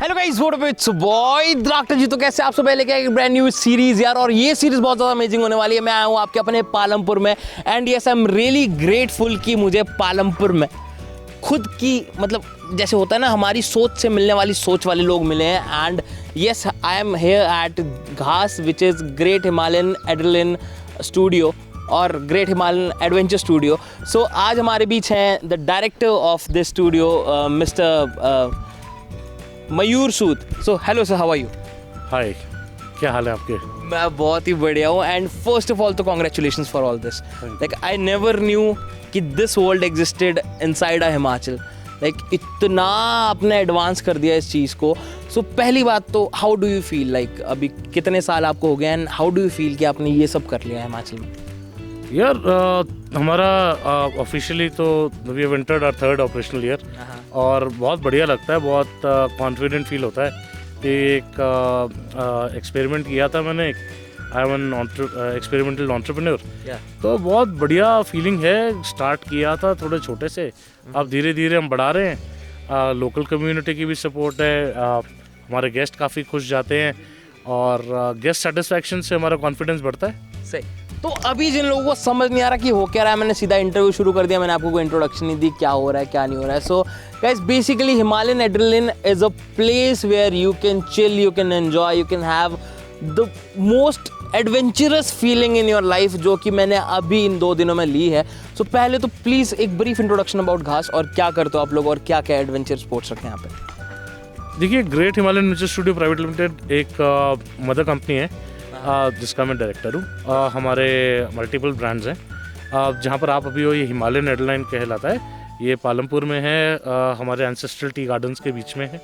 Hello guys, what up, it's boy doctor ji. तो कैसे आप सब लेके आए ब्रांड न्यू सीरीज यार, और ये सीरीज बहुत ज़्यादा अमेजिंग होने वाली है। मैं आया हूँ आपके अपने पालमपुर में, and yes I am really grateful कि मुझे पालमपुर में खुद की मतलब जैसे होता है ना, हमारी सोच से मिलने वाली सोच वाले लोग मिले हैं। And yes I am here at घास which is great Himalayan adrenaline studio और great Himalayan adventure studio. So आज हमारे बीच हैं the director of this studio mister Mayur Sood. So hello sir, how are you? Hi, क्या हाल है आपके? मैं बहुत ही बढ़िया हूँ, एंड फर्स्ट ऑफ ऑल तो congratulations for all this. Like I never knew कि this world existed inside a Himachal. Like इतना आपने एडवांस कर दिया इस चीज़ को। सो पहली बात तो how do you feel, like अभी कितने साल आपको हो गए and how do you feel कि आपने ये सब कर लिया है हिमाचल में? यार हमारा ऑफिशियली तो we have entered our third operational year और बहुत बढ़िया लगता है, बहुत कॉन्फिडेंट फील होता है कि एक एक्सपेरिमेंट किया था मैंने। I am an experimental entrepreneur, तो बहुत बढ़िया फीलिंग है। स्टार्ट किया था थोड़े छोटे से, अब धीरे धीरे हम बढ़ा रहे हैं। लोकल कम्युनिटी की भी सपोर्ट है, हमारे गेस्ट काफ़ी खुश जाते हैं और गेस्ट सेटिस्फैक्शन से हमारा कॉन्फिडेंस बढ़ता है। सही। तो अभी जिन लोगों को समझ नहीं आ रहा कि हो क्या रहा है, मैंने सीधा इंटरव्यू शुरू कर दिया, मैंने आपको कोई इंट्रोडक्शन नहीं दी क्या हो रहा है क्या नहीं हो रहा है। So guys, basically Himalayan Adrenalin is a place where you can chill, you can enjoy, you can have the most adventurous feeling in your life, जो कि मैंने अभी इन 2 दिनों में ली है। सो पहले तो प्लीज़ एक ब्रीफ इंट्रोडक्शन अबाउट घास और क्या करते हो आप लोग और क्या क्या एडवेंचर स्पोर्ट्स रखें यहाँ पे। देखिए, great Himalayan adventure studio private limited एक मदर कंपनी है जिसका मैं डायरेक्टर हूँ। हमारे मल्टीपल ब्रांड्स हैं। जहाँ पर आप अभी हो, ये हिमालयन एड्रेनलिन कहलाता है। ये पालमपुर में है, हमारे एंसेस्ट्रल टी गार्डन्स के बीच में है।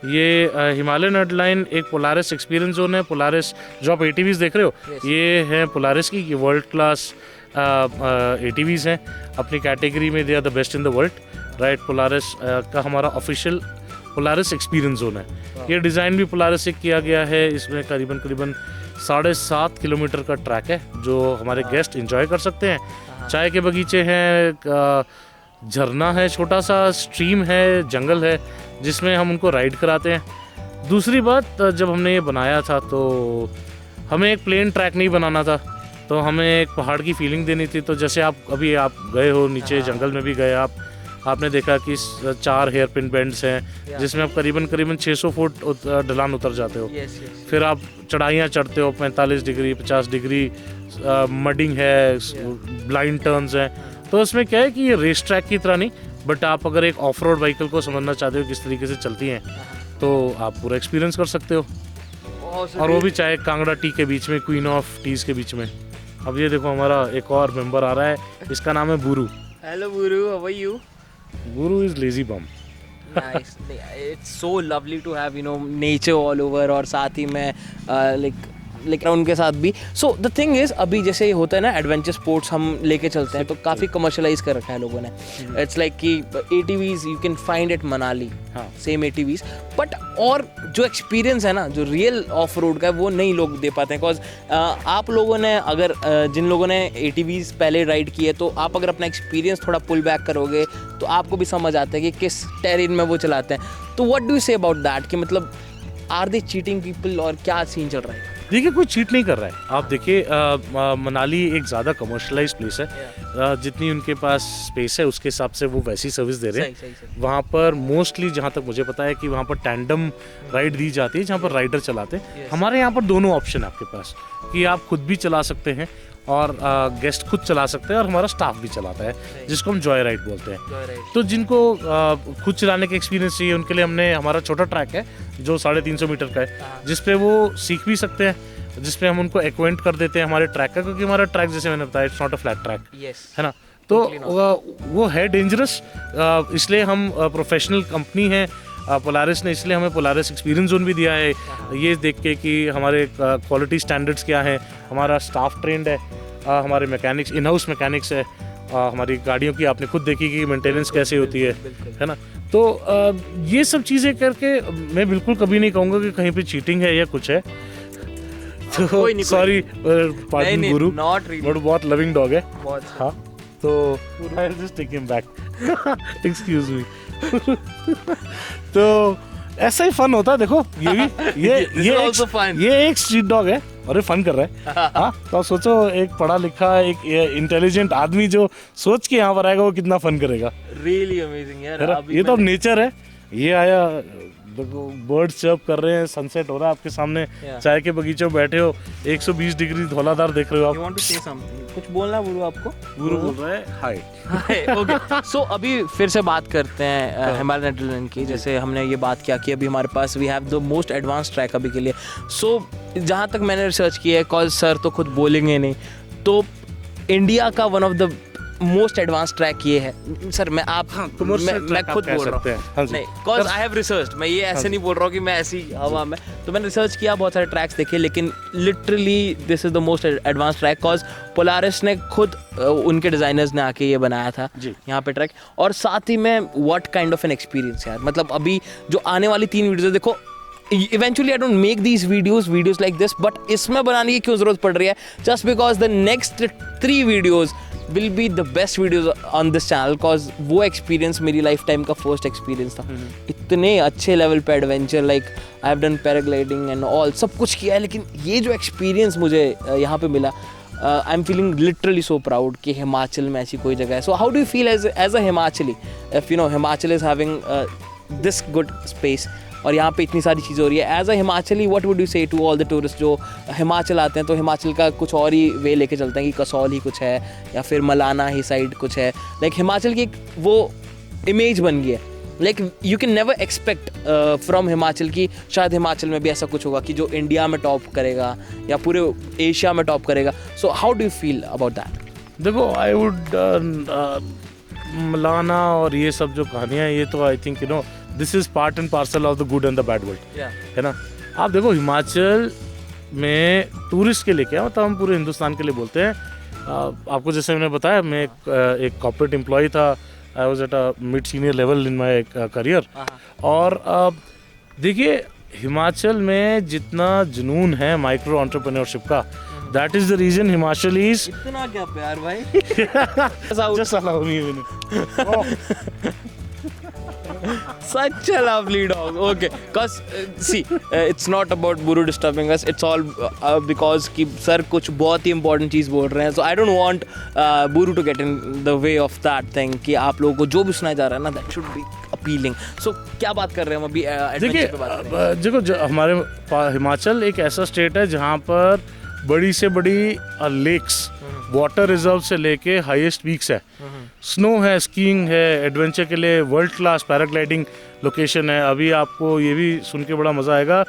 ये हिमालयन एड्रेनलिन एक पोलारिस एक्सपीरियंस जोन है। पोलारिस जो आप ATVs देख रहे हो, ये है पोलारिस की, ये वर्ल्ड क्लास ATVs हैं अपनी कैटेगरी में। They are the best in the world, right. Polaris का हमारा ऑफिशियल पोलारिस एक्सपीरियंस जोन है। ये डिज़ाइन भी पोलारिस से किया गया है। इसमें करीबन 7.5 किलोमीटर का ट्रैक है जो हमारे गेस्ट एंजॉय कर सकते हैं। चाय के बगीचे हैं, झरना है, छोटा सा स्ट्रीम है, जंगल है जिसमें हम उनको राइड कराते हैं। दूसरी बात, जब हमने ये बनाया था तो हमें एक प्लेन ट्रैक नहीं बनाना था, तो हमें एक पहाड़ की फीलिंग देनी थी। तो जैसे आप गए हो नीचे जंगल में भी गए, आपने देखा कि 4 हेयर पिन बेंड्स हैं जिसमें आप करीबन 600 फुट ढलान उतर जाते हो। फिर आप चढ़ाइयाँ चढ़ते हो 45 डिग्री 50 डिग्री, मडिंग है, ब्लाइंड टर्न्स हैं। तो उसमें क्या है कि ये रेस ट्रैक की तरह नहीं, बट आप अगर एक ऑफ रोड व्हीकल को समझना चाहते हो किस तरीके से चलती हैं, तो आप पूरा एक्सपीरियंस कर सकते हो। और वो भी चाहे कांगड़ा टी के बीच में, क्वीन ऑफ टीज के बीच में। अब ये देखो, हमारा एक और मेंबर आ रहा है, इसका नाम है Buru. Hello Buru, how are you? Guru is lazy bum. Nice. It's so lovely to have nature all over, और साथ ही में like उनके साथ भी। So the thing is, अभी जैसे ये होता है ना एडवेंचर स्पोर्ट्स हम लेके चलते हैं, तो काफ़ी कमर्शलाइज कर रखा है लोगों ने। इट्स लाइक कि ATVs you can find at Manali, same ATVs, but और जो एक्सपीरियंस है ना, जो रियल ऑफ रोड का है, वो नहीं लोग दे पाते हैं। बिकॉज आप लोगों ने अगर जिन लोगों ने ATVs पहले राइड किए, तो आप अगर अपना एक्सपीरियंस थोड़ा पुल बैक करोगे तो आपको भी समझ आता है कि किस टेरेन में वो चलाते हैं। तो what do you say about that, कि मतलब आर दे चीटिंग पीपल और क्या सीन चल रहा है? देखिए, कोई चीट नहीं कर रहा है। आप देखिए, मनाली एक ज़्यादा कमर्शलाइज प्लेस है। जितनी उनके पास स्पेस है उसके हिसाब से वो वैसी सर्विस दे रहे हैं। वहाँ पर मोस्टली, जहाँ तक मुझे पता है, कि वहाँ पर टैंडम राइड दी जाती है जहाँ पर राइडर चलाते हैं। हमारे यहाँ पर दोनों ऑप्शन है आपके पास, कि आप खुद भी चला सकते हैं और गेस्ट खुद चला सकते हैं, और हमारा स्टाफ भी चलाता है, जिसको हम जॉय राइड बोलते हैं। तो जिनको खुद चलाने का एक्सपीरियंस चाहिए, उनके लिए हमने हमारा छोटा ट्रैक है जो 350 मीटर का है, जिसपे वो सीख भी सकते हैं, जिसपे हम उनको एक्वेंट कर देते हैं हमारे ट्रैक का। क्योंकि हमारा ट्रैक, जैसे मैंने बताया, it's not a flat track, है ना। तो वो है डेंजरस, इसलिए हम प्रोफेशनल कंपनी है पोलारिस ने, इसलिए हमें पोलारिस एक्सपीरियंस जोन भी दिया है, ये देख के कि हमारे क्वालिटी स्टैंडर्ड्स क्या हैं। हमारा स्टाफ ट्रेंड है, हमारे मैकेनिक्स, इन हाउस मैकेनिक्स है। हमारी गाड़ियों की आपने खुद देखी कि मेंटेनेंस कैसे होती है ना। तो ये सब चीज़ें करके मैं बिल्कुल कभी नहीं कहूँगा कि कहीं पे चीटिंग है या कुछ है। तो सॉरी, पार्डन गुरु, बट बहुत लविंग डॉग है। हाँ, तो I just take him back, excuse me. तो ऐसा ही फन होता है। देखो ये भी This is also fun. ये एक स्ट्रीट डॉग है और ये फन कर रहा है। हाँ, तो आप सोचो एक पढ़ा लिखा एक इंटेलिजेंट आदमी जो सोच के यहाँ पर आएगा वो कितना फन करेगा। रियली अमेजिंग यार। है ना? अभी ये तो अब मैंने- नेचर है। ये आया, बर्ड चर्प कर रहे हैं, सनसेट हो रहा है आपके सामने, Yeah. चाय के बगीचे में बैठे हो, 120 डिग्री धौलाधार देख रहे हो You आप। want to say something? कुछ बोलना गुरु आपको? गुरु बोल रहा है हाय। ओके, सो अभी फिर से बात करते हैं हिमालयन एड्रेनलिन की। जैसे हमने ये बात किया कि अभी हमारे पास we have the most advance track अभी के लिए। सो जहाँ तक मैंने रिसर्च किया है, कॉज सर तो खुद बोलेंगे नहीं, तो इंडिया का one of the most advance track ये है सर। मैं आप मैं खुद बोल रहा हूँ, नहीं कॉज आई हैव रिसर्च। मैं ये ऐसे नहीं बोल रहा हूँ कि मैं ऐसी हवा में, तो मैंने रिसर्च किया, बहुत सारे ट्रैक्स देखे, लेकिन literally this is the most advance track. Cause Polaris ने खुद उनके डिजाइनर्स ने आके ये बनाया था जी। यहाँ पे ट्रैक। और साथ ही में what kind of an experience यार। मतलब अभी जो आने वाली 3 वीडियोस देखो, eventually I don't make these videos like this, but इसमें बनाने की क्यों जरूरत पड़ रही है? Just because the next 3 videos will be the best videos on this channel. Cause वो एक्सपीरियंस मेरी लाइफ टाइम का फर्स्ट एक्सपीरियंस था। इतने अच्छे लेवल पे adventure, like I have done paragliding and all, सब कुछ किया है, लेकिन ये जो एक्सपीरियंस मुझे यहाँ पे मिला, I am feeling literally so proud कि हिमाचल में ऐसी कोई जगह है। So how do you feel as a Himachali, if you know Himachal is having this good space और यहाँ पे इतनी सारी चीज़ें हो रही है? As a Himachali what would you say to all the tourist जो हिमाचल आते हैं, तो हिमाचल का कुछ और ही वे लेके चलते हैं कि कसौल ही कुछ है या फिर मलाना ही साइड कुछ है। लाइक हिमाचल की एक वो इमेज बन गई है, like you can never expect from Himachal की शायद हिमाचल में भी ऐसा कुछ होगा कि जो इंडिया में टॉप करेगा या पूरे एशिया में टॉप करेगा। सो how do you feel about that? देखो आई वुड मलाना और ये सब जो कहानियाँ, ये तो I think you know this is part and parcel of the good and the bad world, है ना? आप देखो हिमाचल में टूरिस्ट के लिए क्या, मतलब हम पूरे हिंदुस्तान के लिए बोलते हैं। आपको जैसे मैंने बताया, मैं एक कॉर्पोरेट एम्प्लॉय था। I was at a mid senior level in my career. और देखिए हिमाचल में जितना जुनून है माइक्रो एंटरप्रेन्योरशिप का, that is the reason Himachal is इतना क्या प्यार भाई। just allow me a minute. Such a lovely dog. Okay, because see, it's not about Buru disturbing us. It's all because कि सर कुछ बहुत ही important चीज़ बोल रहे हैं. So I don't want Buru to get in the way of that thing कि आप लोगों को जो भी सुनाया जा रहा है ना, that should be appealing. So क्या बात कर रहे हैं हम अभी? देखिए adventure पे बात कर रहे हैं. देखो हमारे हिमाचल एक ऐसा स्टेट है जहाँ पर बड़ी से बड़ी लेक्स, वाटर रिजर्व से लेके हाईएस्ट पीक्स है, स्नो है, स्कीइंग है, एडवेंचर के लिए वर्ल्ड क्लास पैराग्लाइडिंग लोकेशन है। अभी आपको ये भी सुन के बड़ा मज़ा आएगा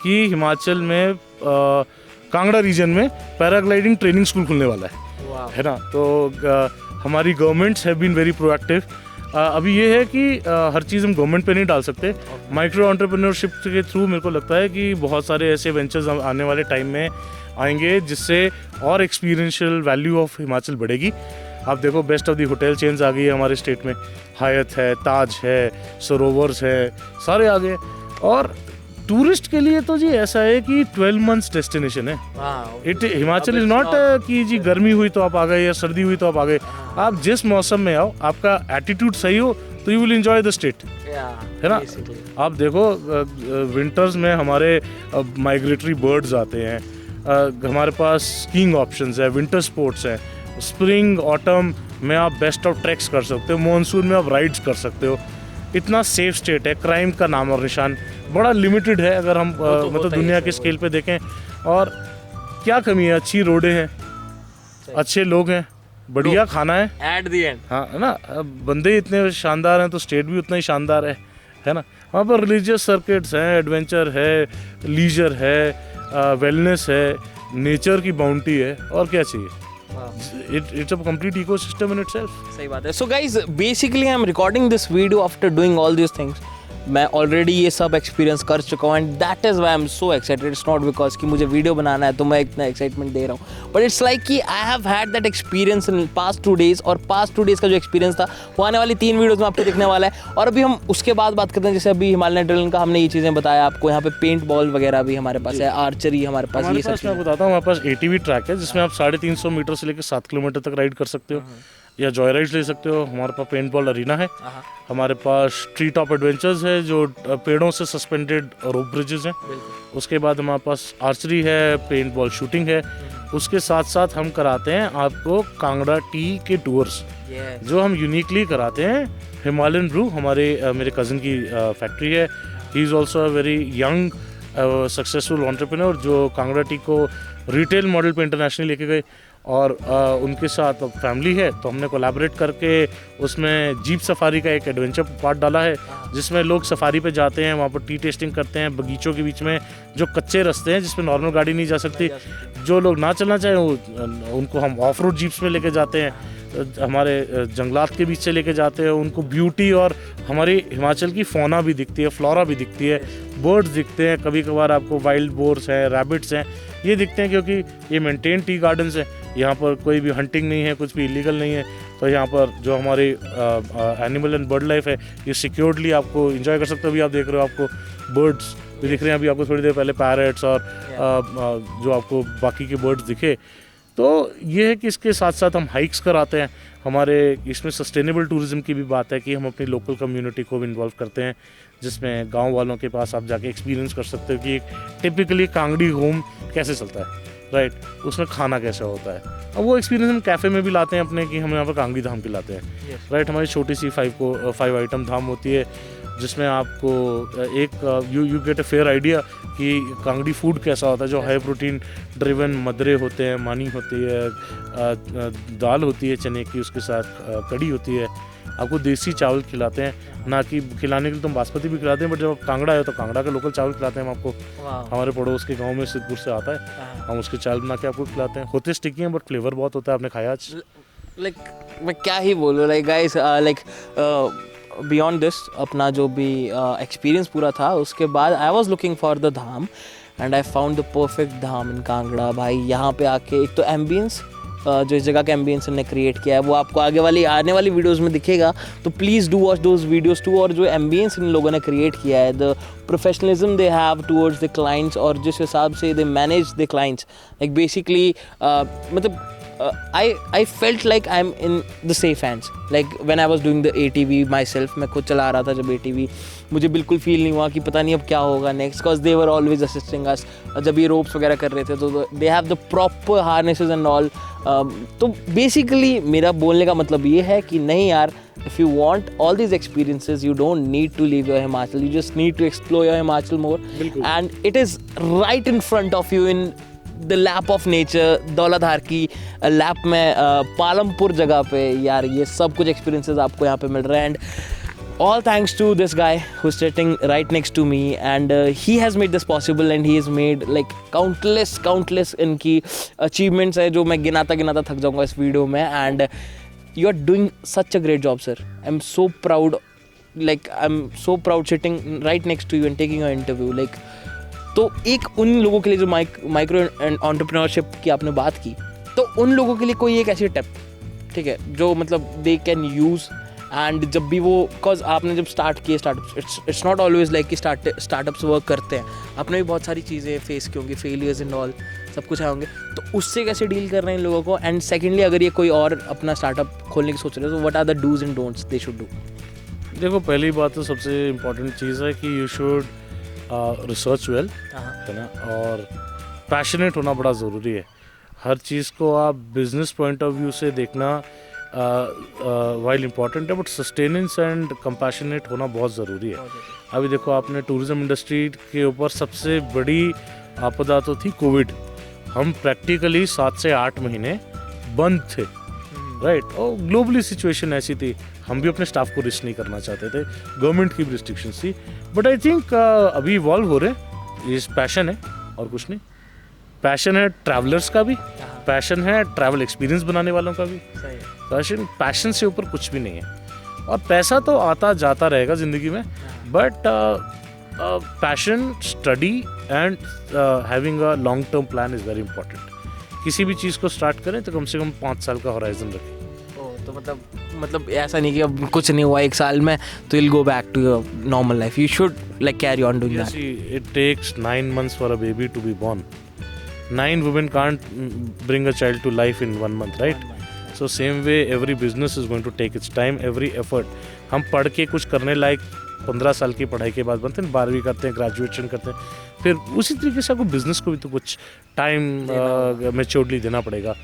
कि हिमाचल में कांगड़ा रीजन में पैराग्लाइडिंग ट्रेनिंग स्कूल खुलने वाला है ना? तो हमारी governments have been very proactive. अभी ये है कि हर चीज़ हम गवर्नमेंट पे नहीं डाल सकते। माइक्रो एंटरप्रेन्योरशिप के थ्रू मेरे को लगता है कि बहुत सारे ऐसे वेंचर्स आने वाले टाइम में आएंगे जिससे और एक्सपीरियंशियल वैल्यू ऑफ हिमाचल बढ़ेगी। आप देखो best of the hotel chains आ गई है हमारे स्टेट में, हायत है, ताज है, सरोवर्स है, सारे आ गए। और टूरिस्ट के लिए तो जी ऐसा है कि 12 मंथ्स डेस्टिनेशन है। हिमाचल इज नॉट कि जी गर्मी हुई तो आप आ गए या सर्दी हुई तो आप आ गए। आप जिस मौसम में आओ, आपका एटीट्यूड सही हो तो you will enjoy the state, है ना? आप देखो विंटर्स में हमारे माइग्रेटरी बर्ड्स आते हैं, हमारे पास स्कीइंग ऑप्शंस है, विंटर स्पोर्ट्स है, स्प्रिंग ऑटम में आप बेस्ट ऑफ ट्रैक्स कर सकते हो, मॉनसून में आप राइड्स कर सकते हो। इतना सेफ स्टेट है, क्राइम का नाम और निशान बड़ा लिमिटेड है अगर हम मतलब दुनिया के स्केल पे देखें। और क्या कमी है? अच्छी रोडें हैं, अच्छे लोग हैं, बढ़िया खाना है At the end. हाँ, है ना? बंदे इतने शानदार हैं तो स्टेट भी उतना ही शानदार है ना? वहाँ पर रिलीजियस सर्किट्स हैं, एडवेंचर है, लीजर है, वेलनेस है, नेचर की बाउंटी है, और क्या चाहिए? It's a complete ecosystem in itself. सही बात है. So guys, basically I'm recording this video after doing all these things. मैं ऑलरेडी ये सब एक्सपीरियंस कर चुका हूँ and that is why I am so excited. It's not because कि मुझे वीडियो बनाना है तो मैं इतना एक्साइटमेंट दे रहा हूँ, बट इट्स लाइक कि I have had that experience in past 2 days. और पास्ट 2 days का जो एक्सपीरियंस था वो आने वाली 3 वीडियोज़ में आपको दिखने वाला है. और अभी हम उसके बाद बात करते हैं. जैसे अभी हिमालयन एड्रेनलिन का हमने ये चीज़ें बताया आपको, यहाँ पे पेंट बॉल वगैरह भी हमारे पास है, आर्चरी हमारे पास, ये सब मैं बताता हूँ, हमारे पास ATV ट्रैक है जिसमें आप 350 मीटर से लेकर 7 किलोमीटर तक राइड कर सकते हो. या जॉय राइड्स ले सकते हो। हमारे पास पेंट बॉल अरीना है, हमारे पास ट्री टॉप एडवेंचर्स है जो पेड़ों से सस्पेंडेड रोप ब्रिजेस हैं। उसके बाद हमारे पास आर्चरी है, पेंट बॉल शूटिंग है। उसके साथ साथ हम कराते हैं आपको कांगड़ा टी के टूर्स, जो हम यूनिकली कराते हैं। हिमालयन ब्रू मेरे कज़न की फैक्ट्री है। He is also a very young successful entrepreneur जो कांगड़ा टी को रिटेल मॉडल पे इंटरनेशनल लेके गए। और उनके साथ फैमिली है, तो हमने कोलैबोरेट करके उसमें जीप सफारी का एक एडवेंचर पार्ट डाला है, जिसमें लोग सफारी पे जाते हैं, वहाँ पर टी टेस्टिंग करते हैं बगीचों के बीच में जो कच्चे रास्ते हैं जिसमें नॉर्मल गाड़ी नहीं जा सकती। जो लोग ना चलना चाहें उनको हम ऑफ रोड जीप्स में लेके जाते हैं, हमारे जंगलात के बीच से लेके जाते हैं। उनको ब्यूटी और हमारी हिमाचल की फौना भी दिखती है, फ्लोरा भी दिखती है, बर्ड्स दिखते हैं। कभी कभार आपको वाइल्ड बोर्स हैं, रैबिट्स हैं, ये दिखते हैं क्योंकि ये मेंटेन टी गार्डन्स हैं। यहाँ पर कोई भी हंटिंग नहीं है, कुछ भी इलीगल नहीं है। तो यहाँ पर जो हमारी एनिमल एंड बर्ड लाइफ है ये सिक्योर्डली आपको एंजॉय कर सकते हो। अभी आप देख रहे हो, आपको बर्ड्स भी दिख रहे हैं। अभी आपको थोड़ी देर पहले पैरट्स और जो आपको बाकी के बर्ड्स दिखे। तो ये है कि इसके साथ साथ हम हाइक्स कराते हैं। हमारे इसमें सस्टेनेबल टूरिज्म की भी बात है कि हम अपनी लोकल कम्युनिटी को भी इन्वॉल्व करते हैं, जिसमें गांव वालों के पास आप जाके एक्सपीरियंस कर सकते हो कि एक टिपिकली कांगड़ी होम कैसे चलता है, राइट, उसमें खाना कैसे होता है। अब वो एक्सपीरियंस हम कैफ़े में भी लाते हैं अपने, कि हम यहाँ पर कांगड़ी धाम खिलाते हैं, राइट। हमारी छोटी सी 5 आइटम धाम होती है, जिसमें आपको एक you get a fair idea कि कांगड़ी फूड कैसा होता है, जो हाई प्रोटीन ड्रिवन मदरे होते हैं, मानी होती है, दाल होती है चने की, उसके साथ कड़ी होती है। आपको देसी चावल खिलाते हैं, ना कि खिलाने के लिए तो बासमती भी खिलाते हैं, बट जब आप कांगड़ा है तो कांगड़ा का लोकल चावल खिलाते हैं हम आपको। हमारे पड़ोस के गांव में सिद्धपुर से आता है, हम उसके चावल बना के आपको खिलाते हैं। होते स्टिकी हैं बट फ्लेवर बहुत होता है। आपने खाया आज? लाइक मैं क्या ही बोलूँ, like guys, like beyond this अपना जो भी एक्सपीरियंस पूरा था, उसके बाद I was looking for the dham and I found the perfect dham in Kangra. भाई यहाँ पे आके एक तो एम्बियंस, जो इस जगह का एम्बियंस ने क्रिएट किया है वो आपको आने वाली वीडियोस में दिखेगा, तो please do watch those videos too. और जो एम्बियंस इन लोगों ने क्रिएट किया है, the professionalism they have towards the clients, और जिस हिसाब से they manage the clients, like basically मतलब I felt like I'm in the safe hands. Like when I was doing the ATV myself, मैं खुद चला रहा था जब ATV, मुझे बिल्कुल फील नहीं हुआ कि पता नहीं अब क्या होगा next, because they were always assisting us. जब ये रोप्स वगैरह कर रहे थे तो they have the proper harnesses and all. तो बेसिकली मेरा बोलने का मतलब ये है कि नहीं यार, if you want all these experiences, you don't need to leave your Himachal, you just need to explore your Himachal more. And it is right in front of you in the lap of nature, Dhauladhar की lap में पालमपुर जगह पे। यार ये सब कुछ experiences आपको यहाँ पे मिल रहे हैं, and all thanks to this guy who's sitting right next to me, and he has made this possible, and he has made like countless इनकी achievements है जो मैं गिनाता थक जाऊँगा इस वीडियो में। and you are doing such a great job, sir. I'm so proud, like I'm so proud sitting right next to you and taking your interview. like तो एक उन लोगों के लिए जो माइक्रो एंटरप्रेन्योरशिप की आपने बात की, तो उन लोगों के लिए कोई एक ऐसी टिप, ठीक है, जो मतलब दे कैन यूज़, एंड जब भी वो, बिकॉज आपने जब स्टार्ट किए startups, it's not always like कि स्टार्टअप्स वर्क करते हैं, आपने भी बहुत सारी चीज़ें फेस की होंगी, फेलियर्स एंड ऑल सब कुछ आए होंगे, तो उससे कैसे डील कर रहे हैं इन लोगों को। एंड सेकेंडली, अगर ये कोई और अपना स्टार्टअप खोलने की सोच रहे हैं, तो what are the do's and don'ts they should do? देखो, पहली बात तो सबसे इम्पोर्टेंट चीज़ है कि यू शुड रिसर्च वेल, है ना, और पैशनेट होना बड़ा ज़रूरी है। हर चीज़ को आप बिजनेस पॉइंट ऑफ व्यू से देखना वाइल इम्पॉर्टेंट है, बट सस्टेनेंस एंड कंपैशनेट होना बहुत ज़रूरी है। अभी देखो, आपने टूरिज़्म इंडस्ट्री के ऊपर सबसे बड़ी आपदा तो थी कोविड। हम प्रैक्टिकली 7 से 8 महीने बंद थे, राइट, और ग्लोबली सिचुएशन ऐसी थी, हम भी अपने स्टाफ को रिस्क नहीं करना चाहते थे, गवर्नमेंट की भी रिस्ट्रिक्शंस थी, बट आई थिंक अभी इवॉल्व हो रहे हैं। ये पैशन है और कुछ नहीं। पैशन है ट्रैवलर्स का भी, पैशन है ट्रैवल एक्सपीरियंस बनाने वालों का भी। पैशन से ऊपर कुछ भी नहीं है। और पैसा तो आता जाता रहेगा ज़िंदगी में, but passion, study and having a long term plan is very important. किसी भी चीज़ को स्टार्ट करें तो कम से कम 5 साल का होराइजन रखें। तो मतलब ऐसा नहीं कि अब कुछ नहीं हुआ 1 साल में तो you'll go back to your normal life. You should like carry on doing that. It takes 9 months for a baby to be born. 9 women can't bring a child to life in 1 month, right? So same way every business is going to take its time, every effort. हम पढ़ के कुछ करने लायक 15 साल की पढ़ाई के बाद बनते हैं, 12वीं करते हैं, ग्रेजुएशन करते हैं, फिर उसी तरीके से आपको बिजनेस को भी तो कुछ टाइम मैच्योरली देना पड़ेगा।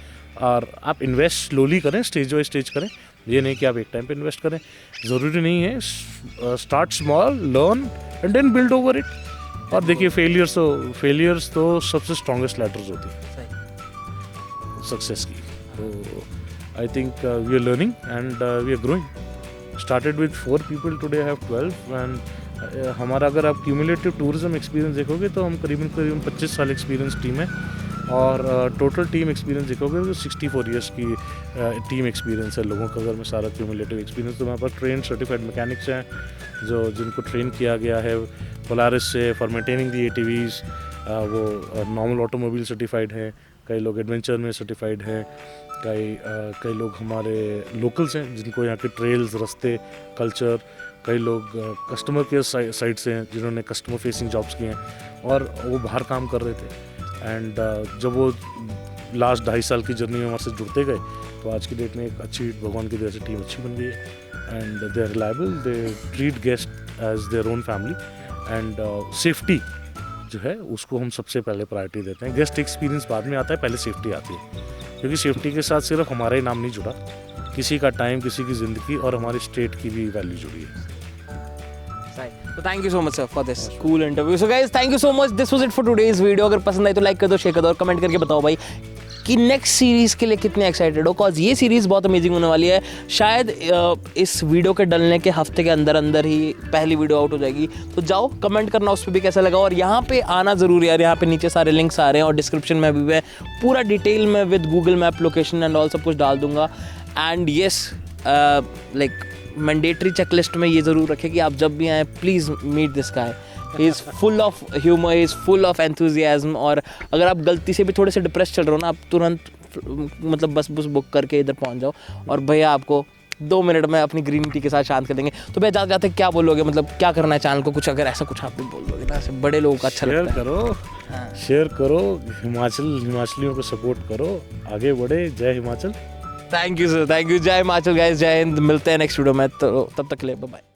और आप इन्वेस्ट स्लोली करें, स्टेज बाई स्टेज करें, ये नहीं कि आप एक टाइम पे इन्वेस्ट करें। ज़रूरी नहीं है, start small, learn and then build over it. और देखिए फेलियर्स तो सबसे स्ट्रॉन्गेस्ट लैडर्स होती है सक्सेस की। तो I think we are learning and we are growing. Started with 4 people, today I have 12 and हमारा अगर आप क्यूमुलेटिव टूरिज्म एक्सपीरियंस देखोगे तो हम करीबन 25 साल एक्सपीरियंस टीम है। और टोटल टीम एक्सपीरियंस देखोगे तो 64 ईयर्स की टीम एक्सपीरियंस है लोगों का। अगर मैं सारा क्यूमुलेटिव एक्सपीरियंस, तो हमारे पास ट्रेन सर्टिफाइड मैकेनिक्स हैं जिनको ट्रेन किया गया है पोलारिस से फॉर मेंटेनिंग दी ATVs। वो नॉर्मल ऑटोमोबाइल सर्टिफाइड हैं, कई लोग एडवेंचर में सर्टिफाइड हैं, कई लोग हमारे लोकल्स हैं जिनको यहाँ के ट्रेल्स, रास्ते, कल्चर, कई लोग कस्टमर केयर साइड से हैं जिन्होंने कस्टमर फेसिंग जॉब्स किए हैं और वो बाहर काम कर रहे थे। एंड जब वो लास्ट 2.5 साल की जर्नी में हमारे से जुड़ते गए तो आज की डेट में एक अच्छी, भगवान की दया से टीम अच्छी बन गई है। And they are reliable, they treat guest as their own family. And safety जो है उसको हम सबसे पहले प्रायोरिटी देते हैं। गेस्ट एक्सपीरियंस बाद में आता है, पहले सेफ्टी आती है, क्योंकि सेफ्टी के साथ सिर्फ हमारा ही नाम नहीं जुड़ा, किसी का टाइम, किसी की ज़िंदगी और हमारी स्टेट की भी वैल्यू जुड़ी है। So thank you so much sir for this cool interview. So guys, thank you so much. This was it for today's video. अगर पसंद आई तो लाइक कर दो, शेयर कर दो और कमेंट करके बताओ भाई कि नेक्स्ट सीरीज़ के लिए कितने एक्साइटेड हो, कॉज ये सीरीज़ बहुत अमेजिंग होने वाली है। शायद इस वीडियो के डलने के हफ्ते के अंदर अंदर ही पहली वीडियो आउट हो जाएगी। तो जाओ कमेंट करना उस पर भी कैसा लगा, और यहाँ पे आना ज़रूर यार। यहाँ पे नीचे सारे लिंक्स आ रहे हैं और डिस्क्रिप्शन में भी मैं पूरा डिटेल में with Google map, location and all सब कुछ डाल दूँगा। And yes, like mandatory checklist में ये ज़रूर रखें कि आप जब भी आएँ please meet this guy. He is full of humour, he is full of enthusiasm. और अगर आप गलती से भी थोड़े से डिप्रेस चल रहे हो ना, आप तुरंत मतलब बस बुक करके इधर पहुंच जाओ और भैया आपको 2 मिनट में अपनी ग्रीन टी के साथ शांत कर देंगे। तो भैया जाते जाते क्या बोलोगे, मतलब क्या करना है चैनल को, कुछ अगर ऐसा कुछ आप भी बोल दोगे ना, ऐसे बड़े लोगों का अच्छा लगता है। शेयर करो, हिमाचलियों को सपोर्ट करो, आगे बढ़े। जय Himachal. Thank you sir, thank you. जय हिमाचल गाइस, जय हिंद। मिलते हैं नेक्स्ट वीडियो में, तो तब तक के लिए बाय बाय।